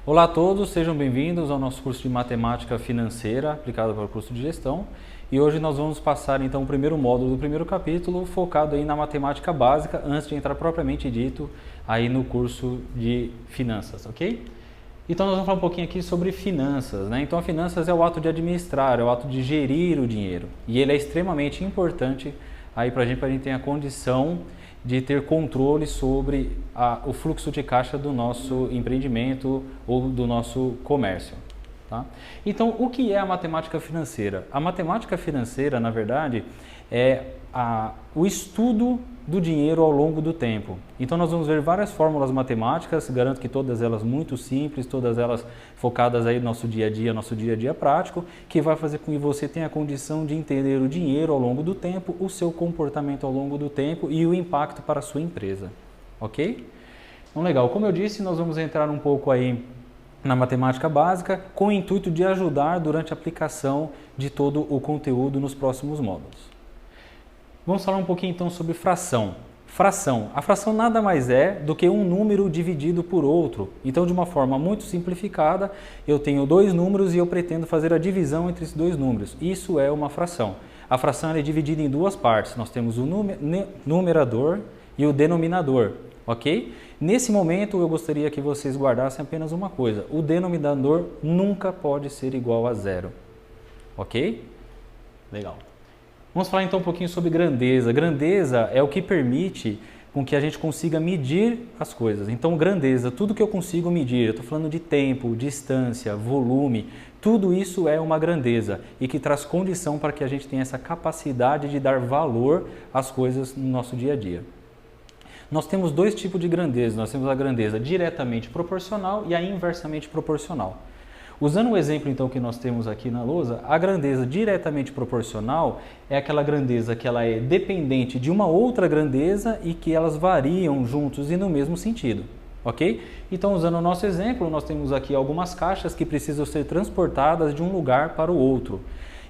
Olá a todos, sejam bem-vindos ao nosso curso de Matemática Financeira aplicado para o curso de Gestão. E hoje nós vamos passar então o primeiro módulo do primeiro capítulo, focado aí na matemática básica, antes de entrar propriamente dito aí no curso de Finanças, ok? Então nós vamos falar um pouquinho aqui sobre finanças, né? Então a finanças é o ato de administrar, é o ato de gerir o dinheiro. E ele é extremamente importante aí para a gente ter a condição de ter controle sobre o fluxo de caixa do nosso empreendimento ou do nosso comércio. Tá? Então, o que é a matemática financeira? A matemática financeira, na verdade, é o estudo do dinheiro ao longo do tempo. Então, nós vamos ver várias fórmulas matemáticas, garanto que todas elas muito simples, todas elas focadas aí no nosso dia a dia prático, que vai fazer com que você tenha a condição de entender o dinheiro ao longo do tempo, o seu comportamento ao longo do tempo e o impacto para a sua empresa. Ok? Então, legal. Como eu disse, nós vamos entrar um pouco aí na matemática básica, com o intuito de ajudar durante a aplicação de todo o conteúdo nos próximos módulos. Vamos falar um pouquinho então sobre fração. A fração nada mais é do que um número dividido por outro. Então, de uma forma muito simplificada, eu tenho dois números e eu pretendo fazer a divisão entre esses dois números. Isso é uma fração. A fração é dividida em duas partes. Nós temos o numerador e o denominador, ok? Nesse momento, eu gostaria que vocês guardassem apenas uma coisa. O denominador nunca pode ser igual a zero, ok? Legal. Vamos falar então um pouquinho sobre grandeza. Grandeza é o que permite com que a gente consiga medir as coisas. Então, grandeza, tudo que eu consigo medir, eu estou falando de tempo, distância, volume, tudo isso é uma grandeza e que traz condição para que a gente tenha essa capacidade de dar valor às coisas no nosso dia a dia. Nós temos dois tipos de grandeza. Nós temos a grandeza diretamente proporcional e a inversamente proporcional. Usando o exemplo então que nós temos aqui na lousa, a grandeza diretamente proporcional é aquela grandeza que ela é dependente de uma outra grandeza e que elas variam juntos e no mesmo sentido, ok? Então, usando o nosso exemplo, nós temos aqui algumas caixas que precisam ser transportadas de um lugar para o outro.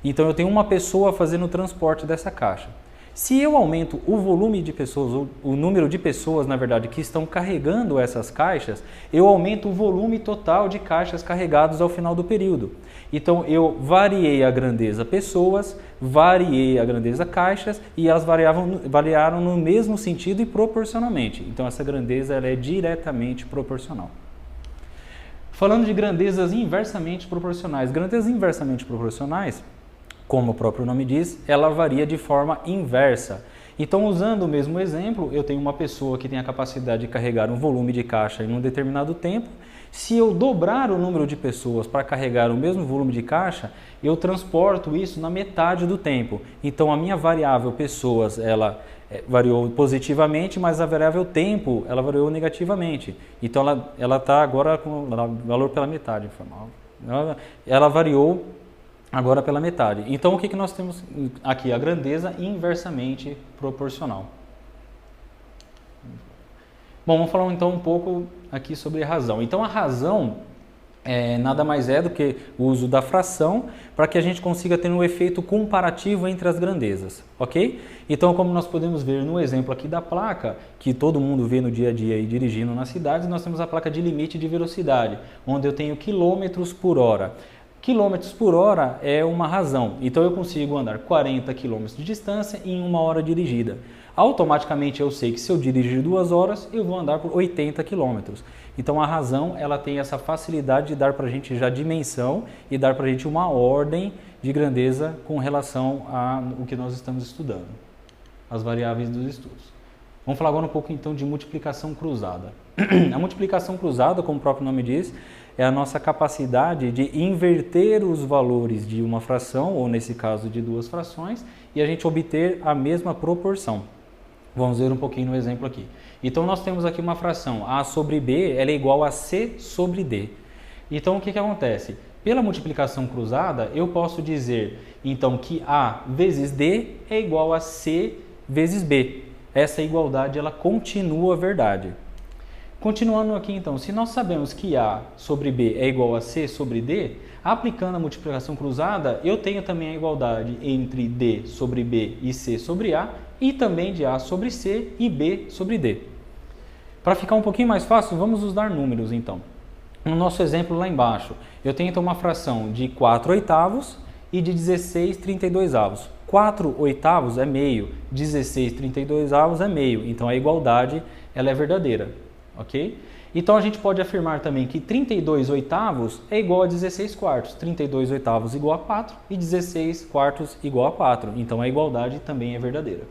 Então, eu tenho uma pessoa fazendo o transporte dessa caixa. Se eu aumento o volume de pessoas, o número de pessoas, na verdade, que estão carregando essas caixas, eu aumento o volume total de caixas carregados ao final do período. Então, eu variei a grandeza pessoas, variei a grandeza caixas e elas variaram no mesmo sentido e proporcionalmente. Então, essa grandeza ela é diretamente proporcional. Falando de grandezas inversamente proporcionais. Grandezas inversamente proporcionais, como o próprio nome diz, ela varia de forma inversa. Então, usando o mesmo exemplo, eu tenho uma pessoa que tem a capacidade de carregar um volume de caixa em um determinado tempo. Se eu dobrar o número de pessoas para carregar o mesmo volume de caixa, eu transporto isso na metade do tempo. Então, a minha variável pessoas, ela variou positivamente, mas a variável tempo, ela variou negativamente. Então, ela está agora com valor pela metade. Ela variou agora pela metade. Então, o que nós temos aqui? A grandeza inversamente proporcional. Bom, vamos falar então um pouco aqui sobre a razão. Então, a razão nada mais é do que o uso da fração para que a gente consiga ter um efeito comparativo entre as grandezas, ok? Então, como nós podemos ver no exemplo aqui da placa, que todo mundo vê no dia a dia e dirigindo nas cidades, nós temos a placa de limite de velocidade, onde eu tenho quilômetros por hora. Quilômetros por hora é uma razão, então eu consigo andar 40 km de distância em 1 hora dirigida. Automaticamente eu sei que se eu dirigir 2 horas, eu vou andar por 80 km. Então a razão ela tem essa facilidade de dar para a gente já dimensão e dar para a gente uma ordem de grandeza com relação ao que nós estamos estudando, as variáveis dos estudos. Vamos falar agora um pouco então de multiplicação cruzada. A multiplicação cruzada, como o próprio nome diz, é a nossa capacidade de inverter os valores de uma fração, ou nesse caso de duas frações, e a gente obter a mesma proporção. Vamos ver um pouquinho no exemplo aqui. Então nós temos aqui uma fração, A sobre B, ela é igual a C sobre D. Então o que acontece? Pela multiplicação cruzada, eu posso dizer então que A vezes D é igual a C vezes B. Essa igualdade ela continua verdade. Continuando aqui então, se nós sabemos que A sobre B é igual a C sobre D, aplicando a multiplicação cruzada, eu tenho também a igualdade entre D sobre B e C sobre A, e também de A sobre C e B sobre D. Para ficar um pouquinho mais fácil, vamos usar números então. No nosso exemplo lá embaixo, eu tenho então uma fração de 4 oitavos e de 16/32. 4 oitavos é meio, 16/32 é meio, então a igualdade ela é verdadeira, ok? Então a gente pode afirmar também que 32 oitavos é igual a 16 quartos, 32 oitavos igual a 4 e 16 quartos igual a 4, então a igualdade também é verdadeira,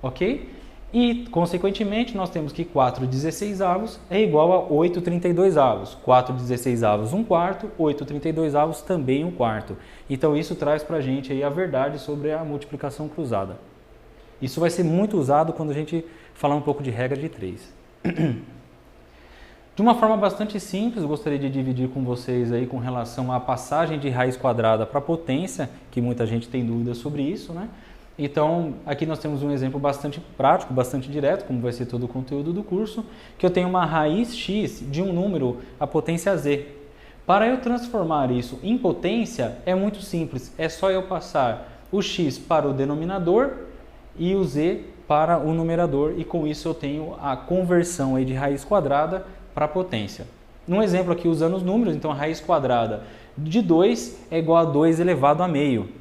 ok? E, consequentemente, nós temos que 4/16 é igual a 8/32. 4/16 um quarto, 8/32 também um quarto. Então, isso traz para a gente aí a verdade sobre a multiplicação cruzada. Isso vai ser muito usado quando a gente falar um pouco de regra de 3. De uma forma bastante simples, gostaria de dividir com vocês aí com relação à passagem de raiz quadrada para potência, que muita gente tem dúvidas sobre isso, né? Então, aqui nós temos um exemplo bastante prático, bastante direto, como vai ser todo o conteúdo do curso, que eu tenho uma raiz x de um número, a potência z. Para eu transformar isso em potência, é muito simples, é só eu passar o x para o denominador e o z para o numerador, e com isso eu tenho a conversão aí de raiz quadrada para potência. Num exemplo aqui, usando os números, então a raiz quadrada de 2 é igual a 2 elevado a meio.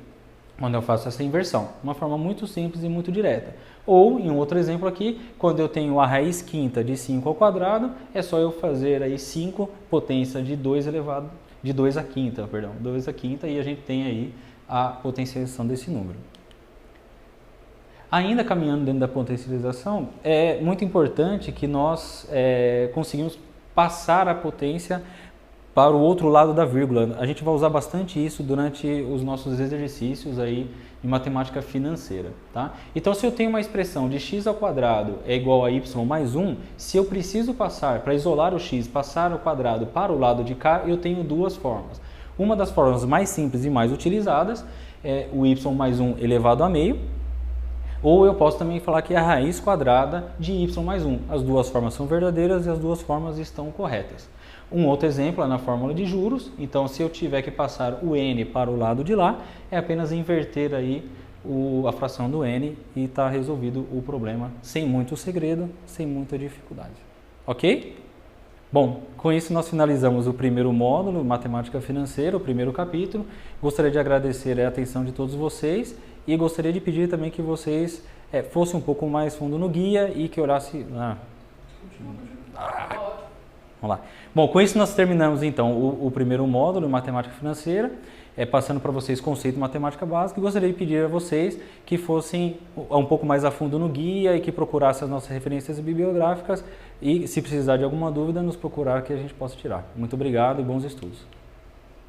Quando eu faço essa inversão, uma forma muito simples e muito direta. Ou, em um outro exemplo aqui, quando eu tenho a raiz quinta de 5 ao quadrado, é só eu fazer aí 5 potência de 2 elevado, de 2 à quinta, perdão, 2 à quinta, e a gente tem aí a potencialização desse número. Ainda caminhando dentro da potencialização, é muito importante que nós conseguimos passar a potência para o outro lado da vírgula. A gente vai usar bastante isso durante os nossos exercícios aí de matemática financeira, tá? Então, se eu tenho uma expressão de x ao quadrado é igual a y mais 1, se eu preciso passar, para isolar o x, passar o quadrado para o lado de cá, eu tenho duas formas. Uma das formas mais simples e mais utilizadas é o y mais 1 elevado a meio, ou eu posso também falar que é a raiz quadrada de y mais 1. As duas formas são verdadeiras e as duas formas estão corretas. Um outro exemplo é na fórmula de juros, então se eu tiver que passar o n para o lado de lá, é apenas inverter aí a fração do n e está resolvido o problema sem muito segredo, sem muita dificuldade. Ok? Bom, com isso nós finalizamos o primeiro módulo, Matemática Financeira, o primeiro capítulo. Gostaria de agradecer a atenção de todos vocês e gostaria de pedir também que vocês fossem um pouco mais fundo no guia e que olhassem... Vamos lá. Bom, com isso nós terminamos então o primeiro módulo, Matemática Financeira, passando para vocês conceito de matemática básica, e gostaria de pedir a vocês que fossem um pouco mais a fundo no guia e que procurassem as nossas referências bibliográficas e, se precisar de alguma dúvida, nos procurar que a gente possa tirar. Muito obrigado e bons estudos.